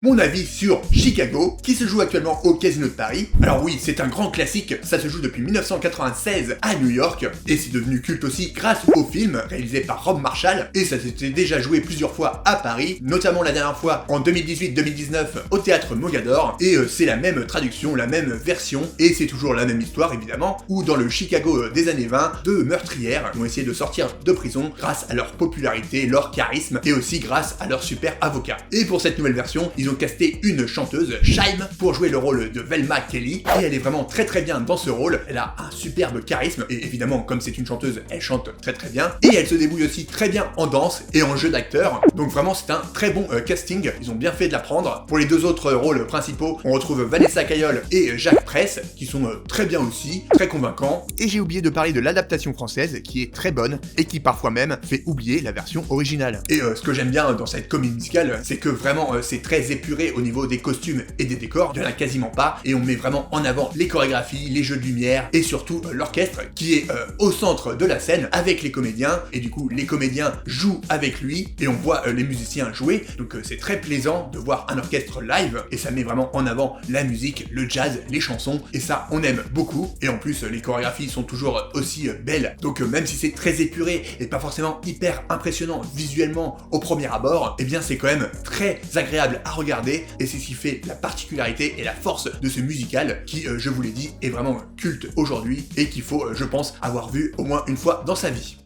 Mon avis sur Chicago, qui se joue actuellement au Casino de Paris. Alors oui, c'est un grand classique, ça se joue depuis 1996 à New York, et c'est devenu culte aussi grâce au film réalisé par Rob Marshall, et ça s'était déjà joué plusieurs fois à Paris, notamment la dernière fois en 2018-2019 au théâtre Mogador, et c'est la même traduction, la même version, et c'est toujours la même histoire évidemment, où dans le Chicago des années 20, deux meurtrières ont essayé de sortir de prison grâce à leur popularité, leur charisme, et aussi grâce à leur super avocat. Et pour cette nouvelle version, ils ont casté une chanteuse, Shy'm, pour jouer le rôle de Velma Kelly, et elle est vraiment très bien dans ce rôle, elle a un superbe charisme, et évidemment, comme c'est une chanteuse, elle chante très bien, et elle se débrouille aussi très bien en danse et en jeu d'acteur, donc vraiment c'est un très bon casting, ils ont bien fait de la prendre. Pour les deux autres rôles principaux, on retrouve Vanessa Cayolle et Jacques Press, qui sont très bien aussi, très convaincants, et j'ai oublié de parler de l'adaptation française, qui est très bonne, et qui parfois même fait oublier la version originale. Et ce que j'aime bien dans cette comédie musicale, c'est que vraiment c'est très épuré au niveau des costumes et des décors, il n'y en a quasiment pas, et on met vraiment en avant les chorégraphies, les jeux de lumière, et surtout l'orchestre qui est au centre de la scène avec les comédiens, et du coup les comédiens jouent avec lui, et on voit les musiciens jouer, donc c'est très plaisant de voir un orchestre live, et ça met vraiment en avant la musique, le jazz, les chansons, et ça on aime beaucoup, et en plus les chorégraphies sont toujours aussi belles, donc même si c'est très épuré et pas forcément hyper impressionnant visuellement au premier abord, et bien c'est quand même très agréable à regarder, et c'est ce qui fait la particularité et la force de ce musical qui, je vous l'ai dit, est vraiment culte aujourd'hui et qu'il faut, je pense, avoir vu au moins une fois dans sa vie.